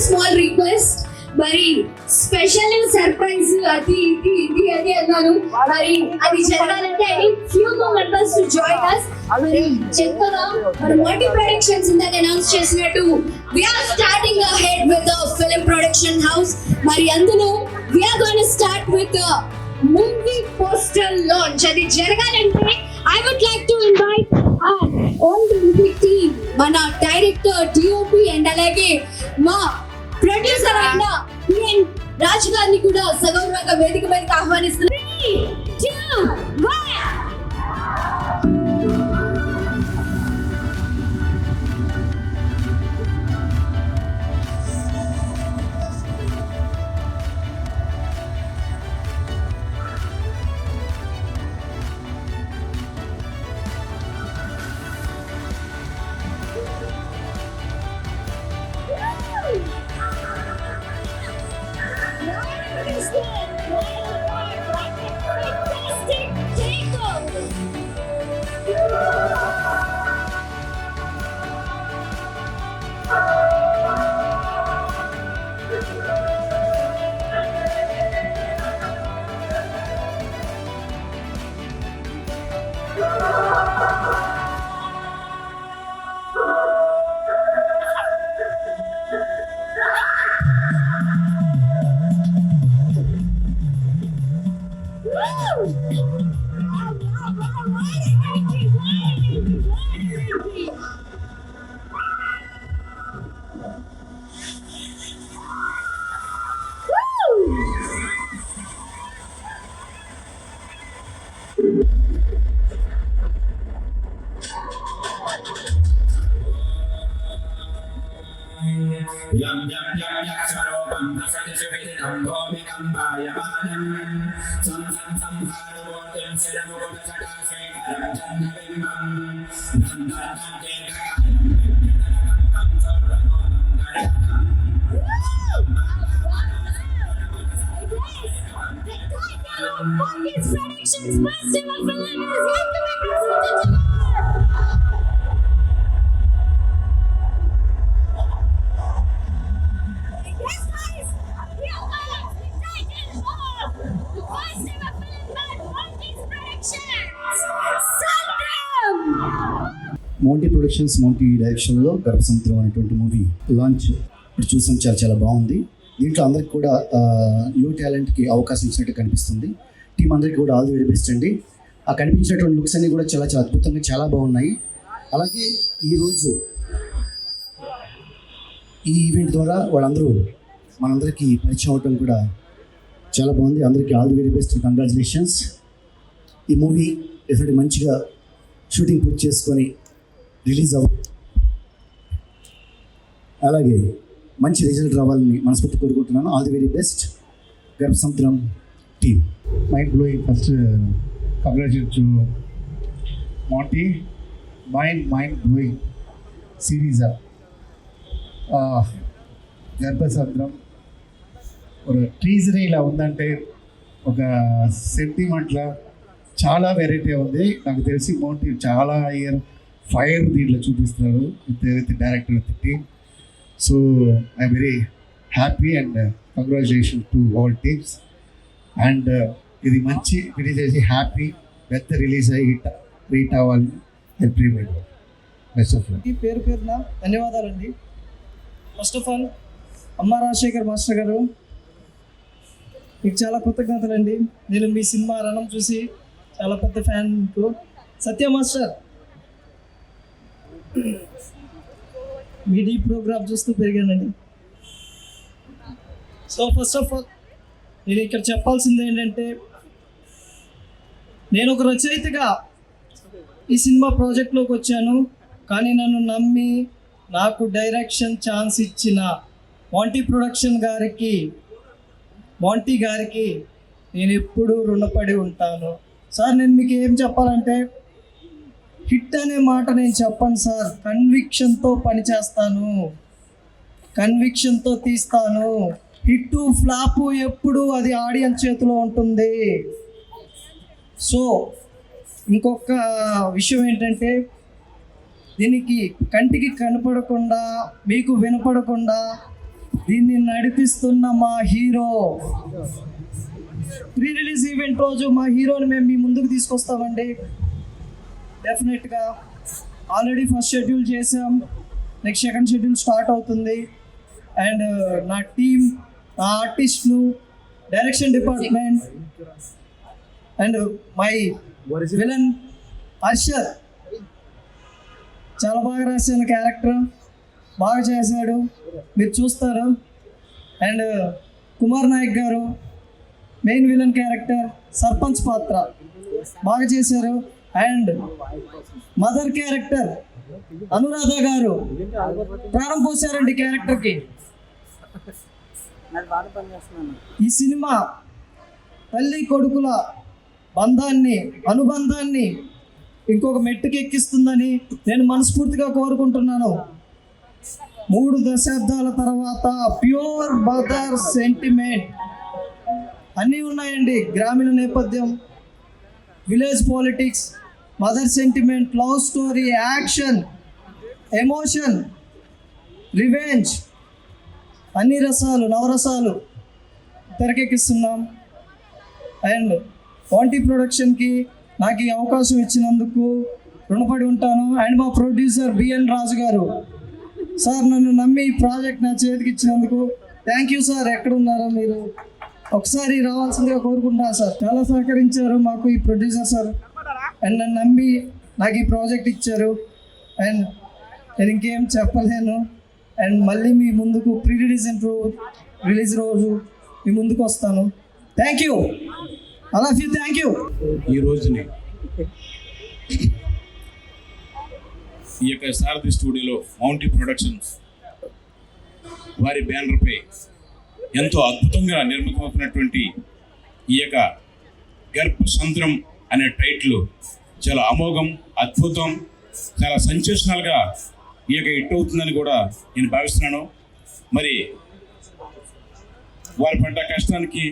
Small request, మరి special surprise అది అన్నాను, మరి అది జరగాలంటే I need few more members to join us. మరి చెత్తగా మన మల్టీ ప్రొడక్షన్స్ ఇందాక అనౌన్స్ చేసినట్టు we are starting ahead with the film production house. మరి అందులో we are going to start with the movie poster launch. అది జరగాలంటే I would like to invite our own movie team, మన director, DOP and అలాగే మా producer అయిన PN రాజు గారిని కూడా సగౌరవంగా వేదిక మీదకి ఆహ్వానిస్తున్నారు. 3, 2, 1. Yam yam yam yam sarvam prasad suvitam bhomikam vayamanam sam sam sam bharavotam siramukota sakasekaram jannabimbam dam dam dam dekakayam vedanavam sarvanonam gayanam. Focus Productions first ever film is yet to be presented. మోంటీ productions, మోంటీ డైరెక్షన్లో గర్భసముద్రం అనేటువంటి movie launch ఇప్పుడు చూసాం. చాలా బాగుంది. దీంట్లో అందరికి కూడా new టాలెంట్కి అవకాశం ఇచ్చినట్టు కనిపిస్తుంది. టీం అందరికీ కూడా ఆల్ ది వెరీ బెస్ట్ అండి. ఆ కనిపించినటువంటి లుక్స్ అన్నీ కూడా చాలా అద్భుతంగా చాలా బాగున్నాయి. అలాగే ఈరోజు ఈ ఈవెంట్ ద్వారా వాళ్ళందరూ మనందరికీ పరిచయం అవటం కూడా చాలా బాగుంది. అందరికీ all the very best, congratulations. ఈ మూవీ డెఫినెట్గా మంచిగా షూటింగ్ పూర్తి చేసుకొని రిలీజ్ అలాగే మంచి రిజల్ట్ రావాలని మనస్ఫూర్తి కోరుకుంటున్నాను. All the very best Garbhasamudram team. Mind blowing. First, congratulations to Monty. Mind blowing series. Garbhasamudram ఒక టీజర్ ఇలా ఉందంటే ఒక సెంటిమెంట్లా చాలా వెరైటీ ఉంది. నాకు తెలిసి మోంటీ చాలా ఫైర్ దీంట్లో చూపిస్తున్నారు with director, with team. So I'm very happy and congratulation to all teams. And ఇది మంచి రిలీజ్ అయ్యి హ్యాపీ పెద్ద రిలీజ్ అయ్యి రీట్ అవ్వాలి. Best of luck. ఈ పేరున ధన్యవాదాలండి. ఫస్ట్ ఆఫ్ ఆల్ అమ్మ రాజశేఖర్ మాస్టర్ గారు, మీకు చాలా కృతజ్ఞతలండి. నేను మీ సినిమా రణం చూసి చాలా పెద్ద ఫ్యాన్. సత్య మాస్టర్, మీ డీ ప్రోగ్రామ్ చూస్తూ పెరిగానండి. సో ఫస్ట్ ఆఫ్ ఆల్ నేను ఇక్కడ చెప్పాల్సింది ఏంటంటే, నేను ఒక రచయితగా ఈ సినిమా ప్రాజెక్ట్లోకి వచ్చాను. కానీ నన్ను నమ్మి నాకు డైరెక్షన్ ఛాన్స్ ఇచ్చిన మోంటీ ప్రొడక్షన్ గారికి, మోంటీ గారికి నేను ఎప్పుడూ రుణపడి ఉంటాను. సార్, నేను మీకు ఏం చెప్పాలంటే, హిట్ అనే మాట నేను చెప్పను సార్. కన్విక్షన్తో పనిచేస్తాను, కన్విక్షన్తో తీస్తాను. హిట్టు ఫ్లాపు ఎప్పుడు అది ఆడియన్స్ చేతిలో ఉంటుంది. సో ఇంకొక విషయం ఏంటంటే, దీనికి కంటికి కనపడకుండా, మీకు వినపడకుండా దీన్ని నడిపిస్తున్న మా హీరో. ప్రీ రిలీజ్ ఈవెంట్ రోజు మా హీరోని మేము మీ ముందుకు తీసుకొస్తామండి. డెఫినెట్గా ఆల్రెడీ ఫస్ట్ షెడ్యూల్ చేసాం, నెక్స్ట్ సెకండ్ షెడ్యూల్ స్టార్ట్ అవుతుంది. అండ్ నా టీమ్, నా ఆర్టిస్టులు, direction department and my villain Harshad చాలా బాగా రాశాను, క్యారెక్టర్ బాగా చేశాడు, మీరు చూస్తారు. అండ్ కుమార్ నాయక్ గారు మెయిన్ విలన్ క్యారెక్టర్, సర్పంచ్ పాత్ర బాగా చేశారు. అండ్ మదర్ క్యారెక్టర్ అనురాధ గారు ప్రాణం పోసారండి క్యారెక్టర్కి. ఈ సినిమా తల్లి కొడుకుల బంధాన్ని, అనుబంధాన్ని ఇంకొక మెట్టుకి ఎక్కిస్తుందని నేను మనస్ఫూర్తిగా కోరుకుంటున్నాను. 3 దశాబ్దాల తర్వాత ప్యూర్ మదర్ సెంటిమెంట్ అన్నీ ఉన్నాయండి. గ్రామీణ నేపథ్యం, village politics, mother sentiment, love story, action, emotion, revenge, అన్ని రసాలు, నవరసాలు తెరకెక్కిస్తున్నాం. అండ్ వాంటీ ప్రొడక్షన్కి నాకు ఈ అవకాశం ఇచ్చినందుకు రుణపడి ఉంటాను. అండ్ మా ప్రొడ్యూసర్ బిఎన్ రాజు గారు సార్, నన్ను నమ్మి ఈ ప్రాజెక్ట్ నా చేతికి ఇచ్చినందుకు థ్యాంక్ యూ సార్. ఎక్కడున్నారో మీరు ఒకసారి రావాల్సిందిగా కోరుకుంటున్నాను సార్. చాలా సహకరించారు మాకు ఈ ప్రొడ్యూసర్ సార్. అండ్ నన్ను నమ్మి నాకు ఈ ప్రాజెక్ట్ ఇచ్చారు. అండ్ నేను ఇంకేం చెప్పలేను. అండ్ మళ్ళీ మీ ముందుకు ప్రీ రిలీజ్ రోజు మీ ముందుకు వస్తాను. Thank you, I love you, thank you. ఈ రోజుని ఈ యొక్క సారథి స్టూడియోలో మౌంటీ ప్రొడక్షన్స్ వారి బ్యానర్పై ఎంతో అద్భుతంగా నిర్మితమవుతున్నటువంటి ఈ యొక్క గర్భసంద్రం అనే టైటిల్ చాలా అమోఘం, అద్భుతం, చాలా సెన్సేషనల్గా ఈ యొక్క హిట్ అవుతుందని కూడా నేను భావిస్తున్నాను. మరి వారి పడ్డ కష్టానికి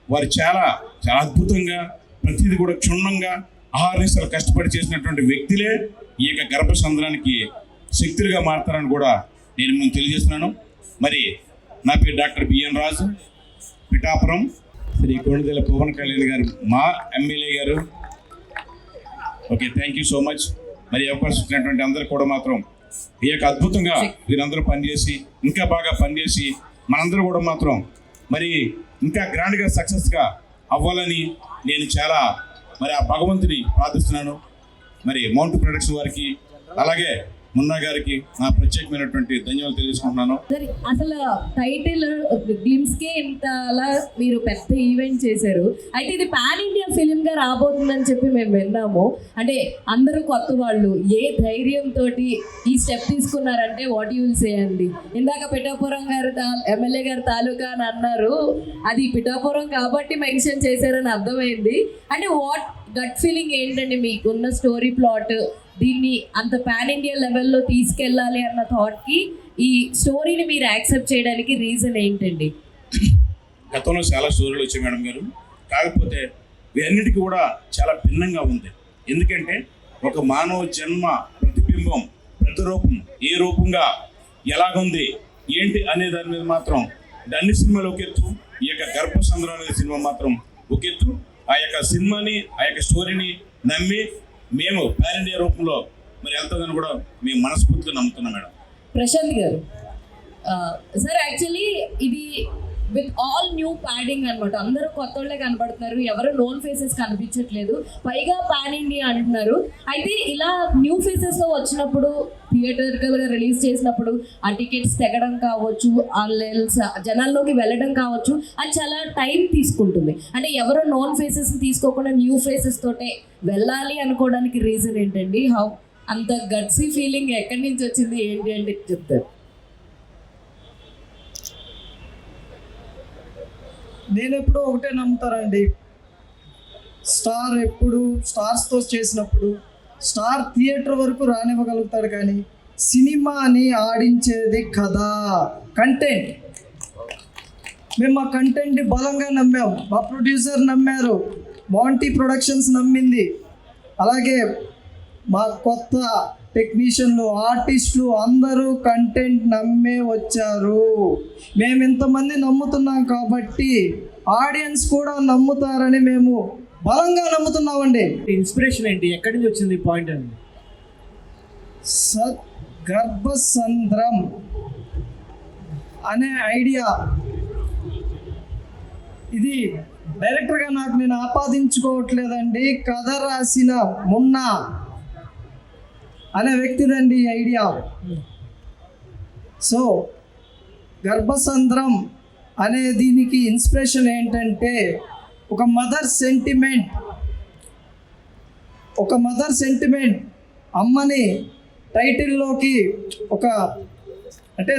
వారు చాలా చాలా అద్భుతంగా ప్రతిదీ కూడా క్షుణ్ణంగా ఆహారనిసలు కష్టపడి చేసినటువంటి వ్యక్తులే ఈ యొక్క గర్భసంద్రానికి శక్తులుగా మారుతారని కూడా నేను ముందు తెలియజేస్తున్నాను. మరి నా పేరు డాక్టర్ బిఎన్ రాజు, పిఠాపురం. శ్రీ కొణిదెల పవన్ కళ్యాణ్ గారు మా ఎమ్మెల్యే గారు. Okay, thank you so much. మరి అవకాశం ఇచ్చినటువంటి అందరూ కూడా మాత్రం ఈ యొక్క అద్భుతంగా వీరందరూ పనిచేసి ఇంకా బాగా పనిచేసి మనందరూ కూడా మాత్రం మరి ఇంకా గ్రాండ్గా సక్సెస్గా అవ్వాలని నేను చాలా మరి ఆ భగవంతుని ప్రార్థిస్తున్నాను. మరి మౌంట్ ప్రొడక్షన్ వారికి అలాగే మున్నా గారికి నా ప్రత్యేకమైనటువంటి ధన్యవాదాలు తెలియజేసుకుంటున్నాను. అసలు టైటిల్ గ్లిమ్స్కే ఇంత అలా మీరు పెద్ద ఈవెంట్ చేశారు. అయితే ఇది పాన్ ఇండియా ఫిలిం గా రాబోతుందని చెప్పి మేము విన్నాము. అంటే అందరూ కొత్త వాళ్ళు ఏ ధైర్యంతో ఈ స్టెప్ తీసుకున్నారంటే వాట్ యూ విల్ సే అండి? ఇందాక పిఠాపురం గారు ఎమ్మెల్యే గారు తాలూకా అని అన్నారు, అది పిఠాపురం కాబట్టి మెన్షన్ చేశారని అర్థమైంది. అంటే వాట్ గట్ ఫీలింగ్ ఏంటండి మీకున్న స్టోరీ ప్లాట్, దీన్ని అంత పాన్ ఇండియా లెవెల్లో తీసుకెళ్ళాలి అన్న థాట్కి ఈ స్టోరీని మీరు యాక్సెప్ట్ చేయడానికి రీజన్ ఏంటండి? గతంలో చాలా స్టోరీలు వచ్చాయి మేడం గారు, కాకపోతే వీటన్నిటికీ కూడా చాలా భిన్నంగా ఉంది. ఎందుకంటే ఒక మానవ జన్మ ప్రతిబింబం, ప్రతిరూపం ఏ రూపంగా ఎలాగుంది ఏంటి అనే దాని మీద మాత్రం అన్ని సినిమాలు ఒక ఎత్తు, ఈ యొక్క గర్భసంద్రం అనే సినిమా మాత్రం ఒక ఎత్తు. ఆ యొక్క సినిమాని, ఆ యొక్క స్టోరీని నమ్మి మేము పాన్ ఇండియా రూపంలో మరి వెళ్తుందని కూడా మేము మనస్ఫూర్తిగా నమ్ముతున్నాం మేడం. ప్రశాంత్ గారు సార్, యాక్చువల్లీ ఇది విత్ ఆల్ న్యూ ప్యాడింగ్ అనమాట. అందరూ కొత్త వాళ్ళే కనబడుతున్నారు, ఎవరు నోన్ ఫేసెస్ కనిపించట్లేదు, పైగా పాన్ ఇండియా అంటున్నారు. అయితే ఇలా న్యూ ఫేసెస్లో వచ్చినప్పుడు థియేటర్గా రిలీజ్ చేసినప్పుడు ఆ టికెట్స్ తెగడం కావచ్చు, ఆ జనాల్లోకి వెళ్ళడం కావచ్చు, అది చాలా టైం తీసుకుంటుంది. అంటే ఎవరో నోన్ ఫేసెస్ తీసుకోకుండా న్యూ ఫేసెస్ తోటే వెళ్ళాలి అనుకోవడానికి రీజన్ ఏంటండి? హౌ అంత గట్సీ ఫీలింగ్ ఎక్కడి నుంచి వచ్చింది ఏంటి అంటే చెప్తారు. నేను ఎప్పుడూ ఒకటే నమ్ముతారండి, స్టార్ ఎప్పుడు స్టార్స్తో చేసినప్పుడు స్టార్ థియేటర్ వరకు రానివ్వగలుగుతాడు, కానీ సినిమాని ఆడించేది కథ, కంటెంట్. మేము మా కంటెంట్ని బలంగా నమ్మాం, మా ప్రొడ్యూసర్ నమ్మారు, మౌంటీ ప్రొడక్షన్స్ నమ్మింది, అలాగే మా కొత్త టెక్నీషియన్లు, ఆర్టిస్టులు అందరూ కంటెంట్ నమ్మే వచ్చారు. మేము ఇంతమంది నమ్ముతున్నాం కాబట్టి ఆడియన్స్ కూడా నమ్ముతారని మేము బలంగా నమ్ముతున్నామండి. ఇన్స్పిరేషన్ ఏంటి, ఎక్కడి నుంచి వచ్చింది పాయింట్ అండి? గర్భసంద్రం అనే ఐడియా ఇది డైరెక్టర్గా నాకు నేను ఆపాదించుకోవట్లేదండి. కథ రాసిన మున్నా అనే వ్యక్తిదండి ఈ ఐడియా. సో గర్భసంద్రం అనే దీనికి ఇన్స్పిరేషన్ ఏంటంటే ఒక మదర్ సెంటిమెంట్ అమ్మని టైటిల్లోకి ఒక అంటే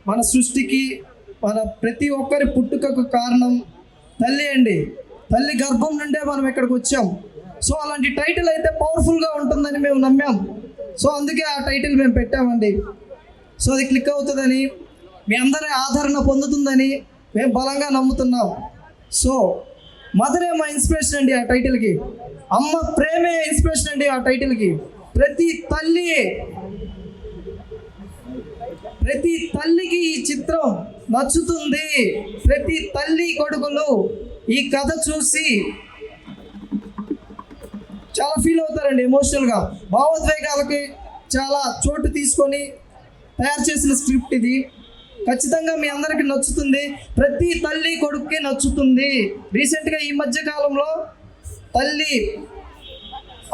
మన సృష్టికి మన ప్రతి ఒక్కరి పుట్టుకకు కారణం తల్లి అండి. తల్లి గర్భం నుండే మనం ఇక్కడికి వచ్చాం. సో అలాంటి టైటిల్ అయితే పవర్ఫుల్గా ఉంటుందని మేము నమ్మాం. సో అందుకే ఆ టైటిల్ మేము పెట్టామండి. సో అది క్లిక్ అవుతుందని, మీ అందరి ఆదరణ పొందుతుందని మేము బలంగా నమ్ముతున్నాం. సో మదరే మా ఇన్స్పిరేషన్ అండి ఆ టైటిల్కి. అమ్మ ప్రేమే ఇన్స్పిరేషన్ అండి ఆ టైటిల్కి. ప్రతి తల్లికి ఈ చిత్రం నచ్చుతుంది. ప్రతి తల్లి కొడుకులు ఈ కథ చూసి చాలా ఫీల్ అవుతారండి. ఎమోషనల్గా భావోద్వేగాలకి చాలా చోటు తీసుకొని తయారు చేసిన స్క్రిప్ట్ ఇది. ఖచ్చితంగా మీ అందరికీ నచ్చుతుంది. ప్రతి తల్లి కొడుకుకి నచ్చుతుంది. రీసెంట్గా ఈ మధ్య కాలంలో తల్లి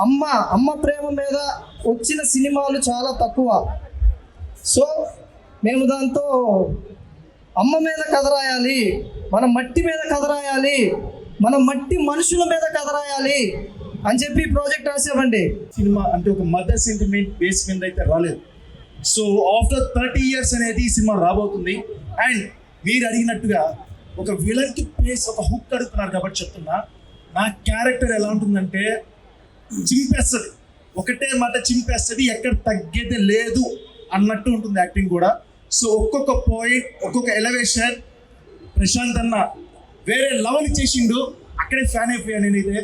అమ్మ ప్రేమ మీద వచ్చిన సినిమాలు చాలా తక్కువ. సో మేము దాంతో అమ్మ మీద కథ రాయాలి, మన మట్టి మీద కథ రాయాలి, మన మట్టి మనుషుల మీద కథ రాయాలి అని చెప్పి ప్రాజెక్ట్ రాసామండి. సినిమా అంటే ఒక మదర్ సెంటిమెంట్ బేస్ మీద అయితే రాలేదు. సో ఆఫ్టర్ 30 years అనేది ఈ సినిమా రాబోతుంది. అండ్ మీరు అడిగినట్టుగా ఒక విలన్కి ప్లేస్ ఒక హుక్ అడుగుతున్నారు కాబట్టి చెప్తున్నా, నా క్యారెక్టర్ ఎలా ఉంటుందంటే చింపేస్తుంది, ఒకటే మాట చింపేస్తుంది, ఎక్కడ తగ్గేదే లేదు అన్నట్టు ఉంటుంది యాక్టింగ్ కూడా. సో ఒక్కొక్క పాయింట్, ఒక్కొక్క ఎలివేషన్ ప్రశాంత్ అన్న వేరే లెవెల్ చేసిండు. అక్కడే ఫ్యాన్ అయిపోయాను నేనైతే.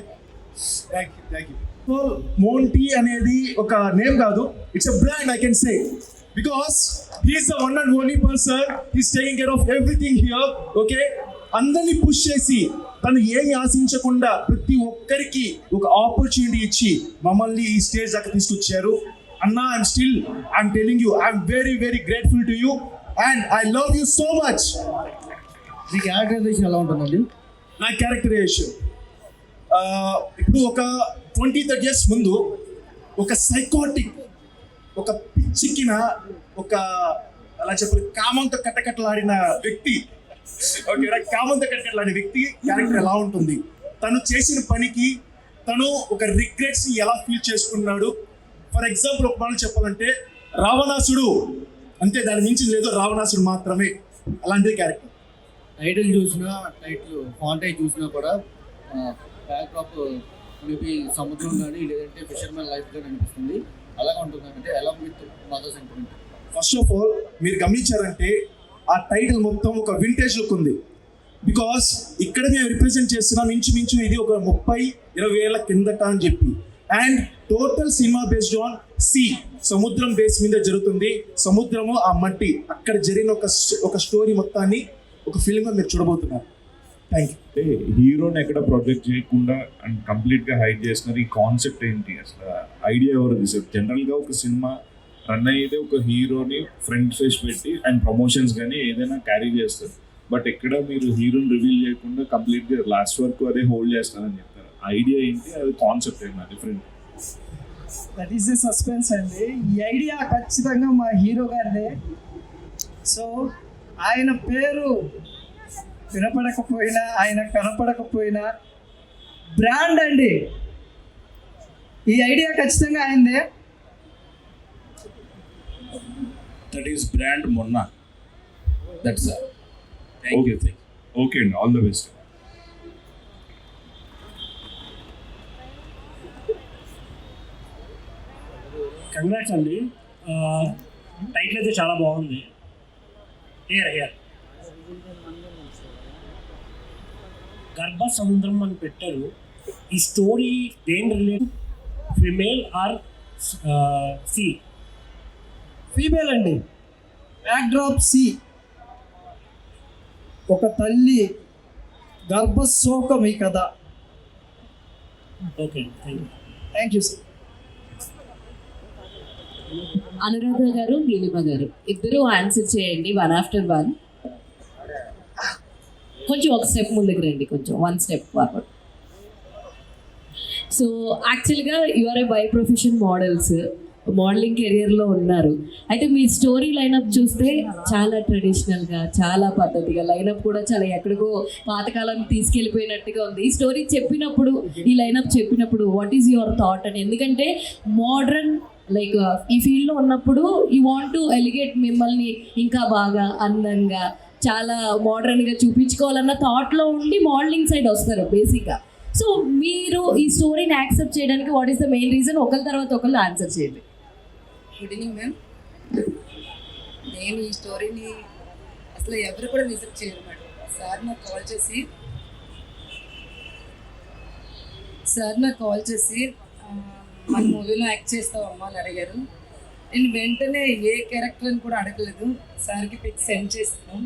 Thank you. సో మోంటీ అనేది ఒక నేమ్ కాదు, it's a brand I can say, because he's the one and only person, he's taking care of everything here. Okay, అందరినీ పుష్ చేసి తను ఏమి ఆశించకుండా ప్రతి ఒక్కరికి ఒక ఆపర్చునిటీ ఇచ్చి మమ్మల్ని ఈ స్టేజ్ దాకా తీసుకొచ్చారు. అన్నా, I'm telling you, I'm very very grateful to you and I love you so much. మీ క్యారెక్టరైజేషన్ ఎలా ఉంటుందండి? నా క్యారెక్టరైజేషన్ ఇప్పుడు ఒక 20-30 years ముందు ఒక సైకోటిక్, ఒక పిచ్చికిన, ఒక అలా చెప్పాలి కామంతో కట్టకట్టలాడిన వ్యక్తి, ఓకే, కామంతో కట్టకట్టలాడిన వ్యక్తి క్యారెక్టర్ ఎలా ఉంటుంది, తను చేసిన పనికి తను ఒక రిగ్రెట్స్ ఎలా ఫీల్ చేసుకున్నాడు. ఫర్ ఎగ్జాంపుల్ ఒక మాట చెప్పాలంటే రావణాసుడు, అంతే, దాని మించి లేదు, రావణాసుడు మాత్రమే. అలాంటిది క్యారెక్టర్. టైటిల్ చూసినా, టైటిల్ ఫాంటైజ్ చూసినా కూడా బ్యాక్డ్రాప్ మేబీ సముద్రం కానీ లేదంటే ఫిషర్మెన్ లైఫ్ కానీ అనిపిస్తుంది. అలాగే ఉంటుంది అంటే ఎలా with mother sentiment. First of all మీరు గమనించారంటే ఆ టైటిల్ మొత్తం ఒక వింటేజ్ లుక్ ఉంది. బికాస్ ఇక్కడ మేము రిప్రజెంట్ చేస్తున్నాం ఇంచుమించు ఇది ఒక 30-20 ఏళ్ల కిందట అని చెప్పి. And total cinema based on సముద్రం బేస్ మీద జరుగుతుంది. సముద్రము, ఆ మట్టి, అక్కడ జరిగిన ఒక స్టోరీ మొత్తాన్ని ఒక ఫిల్మ్గా మీరు చూడబోతున్నారు. Thank you. అంటే హీరోని ఎక్కడ ప్రొజెక్ట్ చేయకుండా అండ్ కంప్లీట్గా హైడ్ చేస్తున్నారు. ఈ కాన్సెప్ట్ ఏంటి అసలు, ఐడియా ఎవరు తీసారు? జనరల్గా ఒక సినిమా రన్ అయ్యేదే ఒక హీరోని ఫ్రంట్ ఫేస్ పెట్టి అండ్ ప్రమోషన్స్ కానీ ఏదైనా క్యారీ చేస్తారు. బట్ ఎక్కడ మీరు హీరోని రివీల్ చేయకుండా కంప్లీట్గా లాస్ట్ వరకు అదే హోల్డ్ చేస్తారని చెప్తారు. ఐడియా ఏంటి, అది కాన్సెప్ట్ ఏంటి different? That is the suspense అండి. ఈ ఐడియా ఖచ్చితంగా మా హీరో గారిదే. సో ఆయన పేరు వినపడకపోయినా, ఆయన కనపడకపోయినా బ్రాండ్ అండి. ఈ ఐడియా ఖచ్చితంగా ఆయనదే. దట్ ఈస్ బ్రాండ్ మొన్న. That's thank you. ఓకే అండి, ఆల్ ద బెస్ట్. కంగ్రాట్స్ అండి. టైటిల్ అయితే చాలా బాగుంది. హియర్ గర్భ సముద్రం అని పెట్టారు. ఈ స్టోరీ దేని రిలేటెడ్ ఫిమేల్ ఆర్ సి? ఫీమేల్ అండి. బ్యాక్డ్రాప్ సి. ఒక తల్లి గర్భశోకం ఈ కథ. Okay, thank you. Thank you sir. Anuradha garu, Neelima గారు ఇద్దరు ఆన్సర్ చేయండి, 1 after 1. కొంచెం ఒక స్టెప్ ముందుకు రండి, కొంచెం 1 step ఫార్వర్డ్. సో యాక్చువల్గా you're a by profession models, modelling కెరియర్లో ఉన్నారు. అయితే మీ స్టోరీ లైనప్ చూస్తే చాలా ట్రెడిషనల్గా, చాలా పద్ధతిగా, లైనప్ కూడా చాలా ఎక్కడికో పాతకాలం తీసుకెళ్ళిపోయినట్టుగా ఉంది. ఈ స్టోరీ చెప్పినప్పుడు, ఈ లైనప్ చెప్పినప్పుడు వాట్ ఈజ్ యువర్ థాట్ అని? ఎందుకంటే మోడ్రన్ లైక్ ఈ ఫీల్డ్లో ఉన్నప్పుడు యూ వాంట్ టు ఎలిగేట్, మిమ్మల్ని ఇంకా బాగా అందంగా చాలా మోడ్రన్గా చూపించుకోవాలన్న థాట్లో ఉండి మోడలింగ్ సైడ్ వస్తారు బేసిక్గా. సో మీరు ఈ స్టోరీని యాక్సెప్ట్ చేయడానికి what is the main reason? ఒకరి తర్వాత ఒకళ్ళు ఆన్సర్ చేయండి. Good evening ma'am. నేను ఈ స్టోరీని అసలు ఎవరు కూడా విజిట్ చేయరు మేడం. సార్ నాకు కాల్ చేసి మన మూవీలో యాక్ట్ చేస్తావమ్మా అని అడిగారు. నేను వెంటనే ఏ క్యారెక్టర్ అని కూడా అడగలేదు, సార్కి పిక్ సెండ్ చేస్తాను.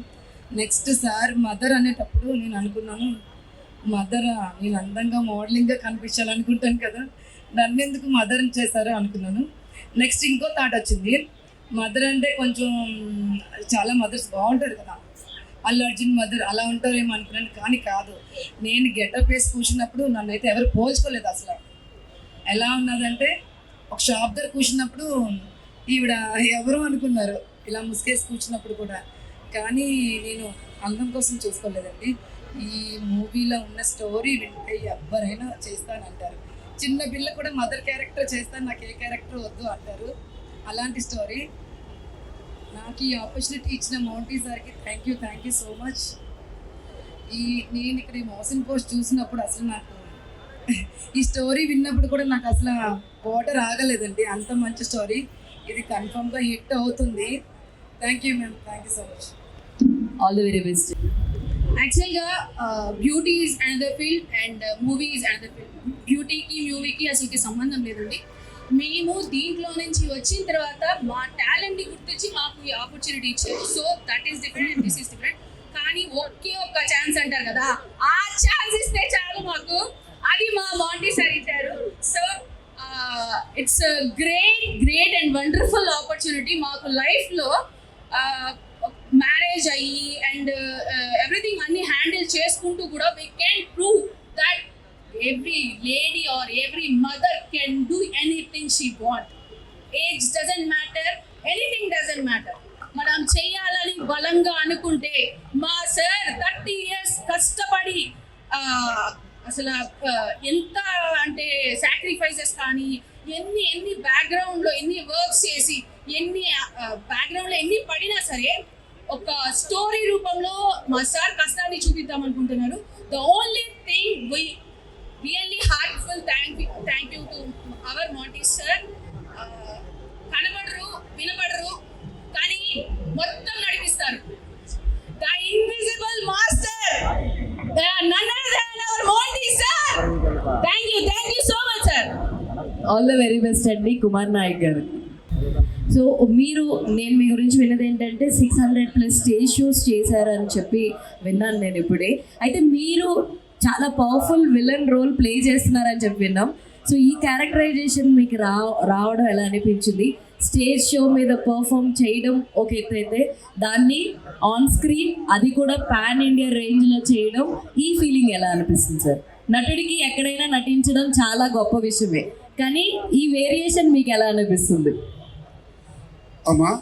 నెక్స్ట్ సార్ మదర్ అనేటప్పుడు నేను అనుకున్నాను, మదర్ నేను అందంగా మోడలింగ్గా కనిపించాలనుకుంటాను కదా, నన్ను ఎందుకు మదర్ చేశారో అనుకున్నాను. నెక్స్ట్ ఇంకో థాట్ వచ్చింది, మదర్ అంటే కొంచెం చాలా మదర్స్ బాగుంటారు కదా, అల్లు అర్జున్ మదర్ అలా ఉంటారేమో అనుకున్నాను. కానీ కాదు, నేను గెటప్ వేసి కూర్చున్నప్పుడు నన్ను అయితే ఎవరు పోల్చుకోలేదు. అసలు ఎలా ఉన్నదంటే ఒక షాప్ దగ్గర కూర్చున్నప్పుడు ఈవిడ ఎవరు అనుకున్నారు, ఇలా ముసుగేసి కూర్చున్నప్పుడు కూడా. కానీ నేను అందం కోసం చూసుకోలేదండి. ఈ మూవీలో ఉన్న స్టోరీ వింటే ఎవరైనా చేస్తానంటారు. చిన్న పిల్ల కూడా మదర్ క్యారెక్టర్ చేస్తాను, నాకు ఏ క్యారెక్టర్ వద్దు అంటారు. అలాంటి స్టోరీ. నాకు ఈ ఆపర్చునిటీ ఇచ్చిన మౌంటీ సార్కి థ్యాంక్ యూ సో మచ్. నేను ఇక్కడ ఈ మోషన్ పోస్ట్ చూసినప్పుడు అసలు నాకు ఈ స్టోరీ విన్నప్పుడు కూడా నాకు అసలు వాటర్ ఆగలేదండి. అంత మంచి స్టోరీ. ఇది కన్ఫర్మ్గా హిట్ అవుతుంది. Thank you ma'am, thank you so much. All the very best. యాక్చువల్గా beauty is another field and movie is another field. బ్యూటీకి మూవీకి అసలుకి సంబంధం లేదండి. మేము దీంట్లో నుంచి వచ్చిన తర్వాత మా టాలెంట్ని గుర్తించి మాకు ఈ ఆపర్చునిటీ ఇచ్చారు. So that is different and this is different. కానీ ఒకే ఒక్క ఛాన్స్ అంటారు కదా, ఆ ఛాన్స్ ఇస్తే చాలు మాకు. అది మా మాంటీ సార్ ఇచ్చారు. So it's great and wonderful opportunity. మాకు లైఫ్లో మ్యారేజ్ అయ్యి అండ్ ఎవ్రీథింగ్ అన్ని హ్యాండిల్ చేసుకుంటూ కూడా we can prove that every lady or every mother can do anything she want. Age doesn't matter, anything doesn't matter. మనం చేయాలని బలంగా అనుకుంటే మా సార్ 30 years కష్టపడి అసలు ఎంత అంటే సాక్రిఫైసెస్ కానీ ఎన్ని బ్యాక్గ్రౌండ్లో ఎన్ని వర్క్స్ చేసి ఎన్ని బ్యాక్గ్రౌండ్లో ఎన్ని పడినా సరే ఒక స్టోరీ రూపంలో మా సార్ కష్టాన్ని చూపిద్దాం అనుకుంటున్నారు. The only thing we really heartful thank you to our Monty sir. కనబడరు వినబడరు కానీ మొత్తం నడిపిస్తారు. The invisible master, none other than our Monty sir. Thank you so much sir. All the very best అండి. కుమార్ నాయక్ గారు, సో నేను మీ గురించి విన్నది ఏంటంటే 600+ స్టేజ్ షోస్ చేశారని చెప్పి విన్నాను నేను ఇప్పుడే. అయితే మీరు చాలా పవర్ఫుల్ విలన్ రోల్ ప్లే చేస్తున్నారని చెప్పి విన్నాం. సో ఈ క్యారెక్టరైజేషన్ మీకు రావడం ఎలా అనిపించింది? స్టేజ్ షో మీద పర్ఫామ్ చేయడం ఒక ఎత్తు అయితే, దాన్ని ఆన్ స్క్రీన్ అది కూడా పాన్ ఇండియా రేంజ్లో చేయడం, ఈ ఫీలింగ్ ఎలా అనిపిస్తుంది సార్? నటుడికి ఎక్కడైనా నటించడం చాలా గొప్ప విషయమే, కానీ ఈ వేరియేషన్ మీకు ఎలా అనిపిస్తుంది? అమ్మా,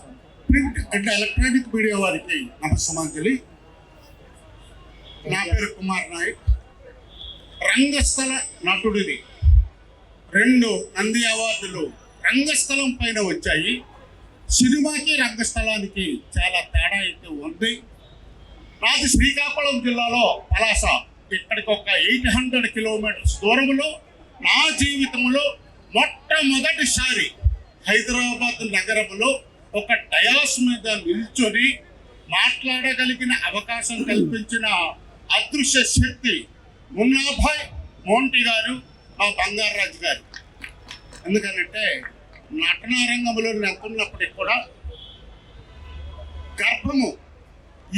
ప్రింట్ అండ్ ఎలక్ట్రానిక్ మీడియా వారికి నమస్సమాంజలి. నా పేరు కుమార్ నాయక్. రంగస్థల నటుడిది 2 నంది అవార్డులు రంగస్థలం పైన వచ్చాయి. సినిమాకి రంగస్థలానికి చాలా తేడా అయితే ఉంది. నాది శ్రీకాకుళం జిల్లాలో పలాస, ఇక్కడికి ఒక 800 కిలోమీటర్స్ దూరంలో నా జీవితంలో మొట్టమొదటిసారి హైదరాబాద్ నగరంలో ఒక డయాస్ మీద నిల్చొని మాట్లాడగలిగిన అవకాశం కల్పించిన అదృశ్య శక్తి మున్నాభాయ్ మోంటీ గారు, మా బంగారాజు గారు. ఎందుకంటే నటనారంగంలో నెంతున్నప్పటికి కూడా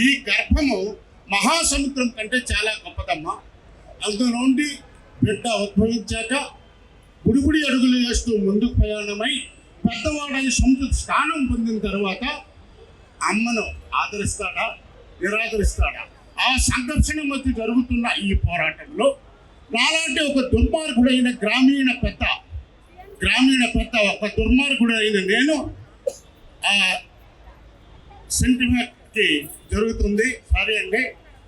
ఈ గర్భము మహాసముద్రం కంటే చాలా గొప్పదమ్మా. అందులోండి బిడ్డ ఉద్భవించాక బుడిబుడి అడుగులు వేస్తూ ముందుకు ప్రయాణమై పెద్దవాడై సముద్ర స్థానం పొందిన తర్వాత అమ్మను ఆదరిస్తాడా నిరాదరిస్తాడా ఆ సంఘర్షణ మధ్య జరుగుతున్న ఈ పోరాటంలో నాలాంటి ఒక దుర్మార్గుడైన గ్రామీణ పెద్ద ఒక దుర్మార్గుడైన నేను ఆ సెంటిమెంట్కి జరుగుతుంది. సరే అండి,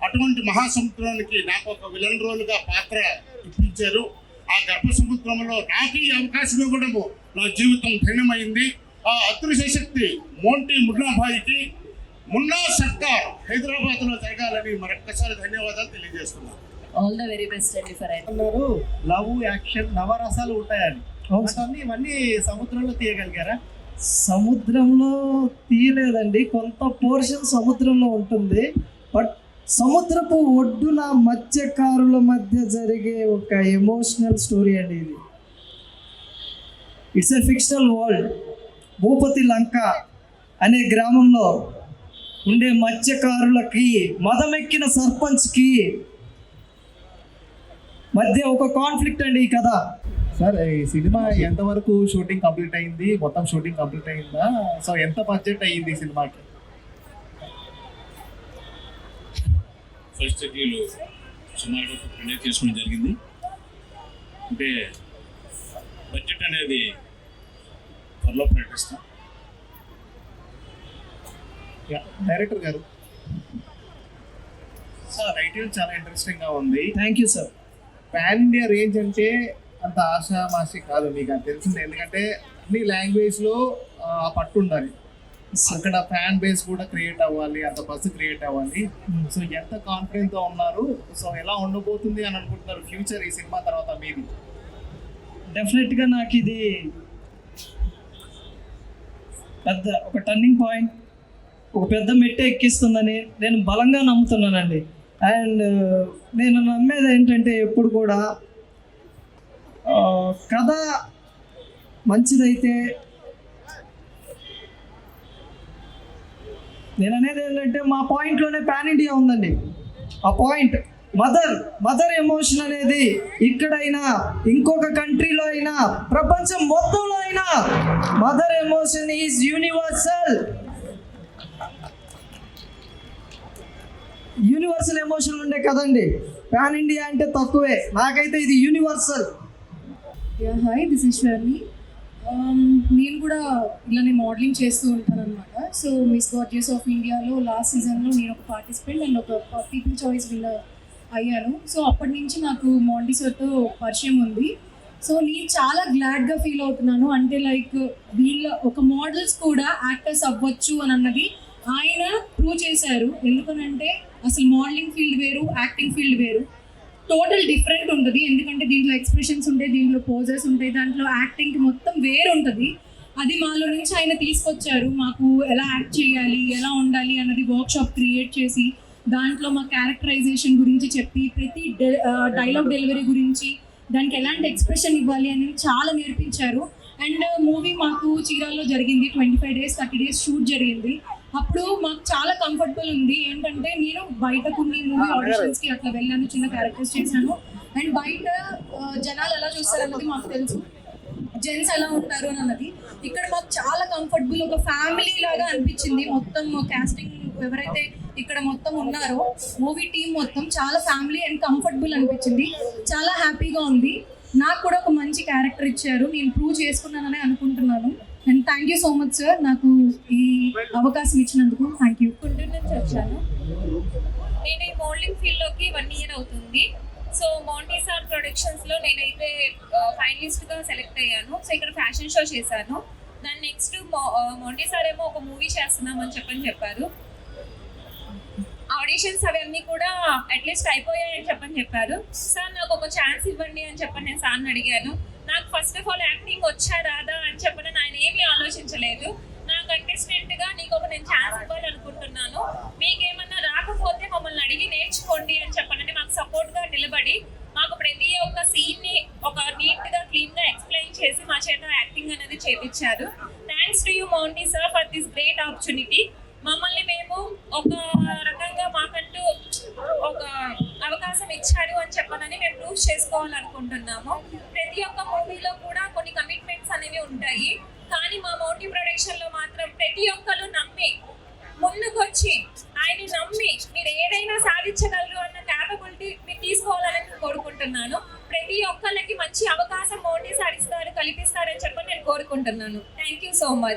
అటువంటి మహాసముద్రానికి నాకు ఒక విలన్ రోల్గా పాత్ర ఇప్పించారు. ఆ గర్భ సముద్రంలో నాకు ఈ అవకాశం ఇవ్వడము నా జీవితం ధన్యమైంది. ఆ అదృశ్య శక్తి మోంటీ మున్నాభాయికి మున్నా సర్కార్ హైదరాబాద్లో జరగాలని మరొక్కసారి ధన్యవాదాలు తెలియజేస్తున్నాను. ఆల్ ద వెరీ బెస్ట్ అండి ఫర్ ఇట్. అన్నారు లవ్, యాక్షన్, నవరసాలు ఉంటాయని. ఇవన్నీ సముద్రంలో తీయగలిగారా? సముద్రంలో తీయలేదండి, కొంత పోర్షన్ సముద్రంలో ఉంటుంది. బట్ సముద్రపు ఒడ్డున మత్స్యకారుల మధ్య జరిగే ఒక ఎమోషనల్ స్టోరీ అండి ఇది. It's a fictional world. Bhupathi Lanka అనే గ్రామంలో ఉండే మత్స్యకారులకి మదమెక్కిన సర్పంచ్కి మధ్య ఒక కాన్ఫ్లిక్ట్ అండి ఈ కథ. సార్, ఈ సినిమా ఎంతవరకు షూటింగ్ కంప్లీట్ అయింది? మొత్తం షూటింగ్ కంప్లీట్ అయిందా? సో ఎంత బడ్జెట్ అయ్యింది ఈ సినిమాకి? ఫస్ట్ షెడ్యూల్ సుమారుగా 2 తీసుకోవడం జరిగింది. అంటే బడ్జెట్ అనేది త్వరలో ప్రకటిస్తాం. డైరెక్టర్ గారు, సార్ టైటిల్ చాలా ఇంట్రెస్టింగ్గా ఉంది. Thank you sir. Pan India range అంటే అంత ఆశామాషి కాదు, మీకు అది తెలిసింది. ఎందుకంటే అన్ని లాంగ్వేజ్లో ఆ పట్టు ఉండాలి, అక్కడ ఫ్యాన్ బేస్ కూడా క్రియేట్ అవ్వాలి, అంత బస్ క్రియేట్ అవ్వాలి. సో ఎంత కాన్ఫిడెంట్తో ఉన్నారు? సో ఎలా ఉండబోతుంది అని అనుకుంటున్నారు ఫ్యూచర్ ఈ సినిమా తర్వాత మీది? డెఫినెట్గా నాకు ఇది పెద్ద ఒక టర్నింగ్ పాయింట్, ఒక పెద్ద మెట్టు ఎక్కిస్తుందని నేను బలంగా నమ్ముతున్నానండి. అండ్ నేను నమ్మేది ఏంటంటే ఎప్పుడు కూడా కథ మంచిదైతే, నేను అనేది ఏంటంటే మా పాయింట్లోనే పాన్ ఇండియా ఉందండి. ఆ పాయింట్ మదర్ ఎమోషన్ అనేది ఇక్కడైనా ఇంకొక కంట్రీలో అయినా ప్రపంచం మొత్తంలో అయినా mother emotion is universal emotion ఉండే కదండి. పాన్ ఇండియా అంటే తక్కువే, నాకైతే ఇది universal. Hi, this is Shwarni. నేను కూడా ఇలానే మోడలింగ్ చేస్తూ ఉంటాను అనమాట. సో మిస్ గార్జియస్ ఆఫ్ ఇండియాలో లాస్ట్ సీజన్లో నేను ఒక పార్టిసిపెంట్ అండ్ ఒక పీపుల్ చాయిస్ విన్నర్ అయ్యాను. సో అప్పటి నుంచి నాకు మోంటీ సార్తో పరిచయం ఉంది. సో నేను చాలా గ్లాడ్గా ఫీల్ అవుతున్నాను. అంటే లైక్ వీళ్ళ ఒక మోడల్స్ కూడా యాక్టర్స్ అవ్వచ్చు అని అన్నది ఆయన ప్రూవ్ చేశారు. ఎందుకనంటే అసలు మోడలింగ్ ఫీల్డ్ వేరు, యాక్టింగ్ ఫీల్డ్ వేరు, టోటల్ డిఫరెంట్ ఉంటుంది. ఎందుకంటే దీంట్లో ఎక్స్ప్రెషన్స్ ఉంటాయి, దీంట్లో పోజెస్ ఉంటాయి, దాంట్లో యాక్టింగ్ మొత్తం వేరు ఉంటుంది. అది మాలో నుంచి ఆయన తీసుకొచ్చారు. మాకు ఎలా యాక్ట్ చేయాలి, ఎలా ఉండాలి అన్నది వర్క్షాప్ క్రియేట్ చేసి దాంట్లో మా క్యారెక్టరైజేషన్ గురించి చెప్పి ప్రతి డైలాగ్ డెలివరీ గురించి దానికి ఎలాంటి ఎక్స్ప్రెషన్ ఇవ్వాలి అనేది చాలా నేర్పించారు. అండ్ మూవీ మాకు చీరాల్లో జరిగింది. 25 days 30 days షూట్ జరిగింది. అప్పుడు మాకు చాలా కంఫర్టబుల్ ఉంది. ఏంటంటే నేను బయట కొన్ని మూవీ ఆడిషన్స్కి అట్లా వెళ్ళాను, చిన్న క్యారెక్టర్స్ చేశాను. అండ్ బయట జనాలు ఎలా చూస్తారు అన్నది మాకు తెలుసు, జెంట్స్ ఎలా ఉంటారు అని అన్నది. ఇక్కడ మాకు చాలా కంఫర్టబుల్, ఒక ఫ్యామిలీ లాగా అనిపించింది. మొత్తం కాస్టింగ్ ఎవరైతే ఇక్కడ మొత్తం ఉన్నారో మూవీ టీమ్ మొత్తం చాలా ఫ్యామిలీ అండ్ కంఫర్టబుల్ అనిపించింది. చాలా హ్యాపీగా ఉంది. నాకు కూడా ఒక మంచి క్యారెక్టర్ ఇచ్చారు, నేను ప్రూవ్ చేసుకున్నానని అనుకుంటున్నాను. And thank you so much sir, నాకు ఈ అవకాశం ఇచ్చినందుకు థ్యాంక్ యూ. గుంటూరు నుంచి వచ్చాను. నేను ఈ మోడలింగ్ ఫీల్డ్లోకి 1 year అవుతుంది. సో మోంటీ సార్ ప్రొడక్షన్స్లో నేనైతే ఫైనలిస్ట్గా సెలెక్ట్ అయ్యాను. సో ఇక్కడ ఫ్యాషన్ షో చేశాను. దాని నెక్స్ట్ మోంటీ సార్ ఏమో ఒక మూవీ చేస్తున్నామని చెప్పారు. ఆడిషన్స్ అవన్నీ కూడా అట్లీస్ట్ అయిపోయాయని చెప్పారు. సార్ నాకు ఒక ఛాన్స్ ఇవ్వండి అని నేను సార్ని అడిగాను. నాకు ఫస్ట్ ఆఫ్ ఆల్ యాక్టింగ్ వచ్చా రాదా అని ఆయన ఏమీ ఆలోచించలేదు. నా కంటెస్టెంట్గా నీకు నేను ఛాన్స్ ఇవ్వాలనుకుంటున్నాను, మీకేమన్నా రాకపోతే మమ్మల్ని అడిగి నేర్చుకోండి అని మాకు సపోర్ట్గా నిలబడి మాకు ప్రతి ఒక్క సీన్ని ఒక నీట్గా క్లీన్గా ఎక్స్ప్లెయిన్ చేసి మా చేత చేపించారు. Thanks to you Monty sir for this great opportunity. మమ్మల్ని మేము ఒక రకంగా మాకంటూ ఒక అవకాశం ఇచ్చారు అని చెప్పనని మేము ప్రూవ్ చేసుకోవాలనుకుంటున్నాము. ప్రతి ఒక్క మూవీలో కూడా కొన్ని కమిట్మెంట్స్ అనేవి ఉంటాయి, కానీ మా మౌంటీ ప్రొడక్షన్లో మాత్రం ప్రతి ఒక్కరు నమ్మి ముందుకొచ్చి ఆయన్ని నమ్మి మీరు ఏదైనా సాధించగలరు అన్న క్యాపబిలిటీ మీరు తీసుకోవాలని నేను కోరుకుంటున్నాను. ప్రతి ఒక్కరికి మంచి అవకాశం మౌంటీ సార్ ఇస్తారు, కల్పిస్తారని చెప్పని నేను కోరుకుంటున్నాను. Thank you so much.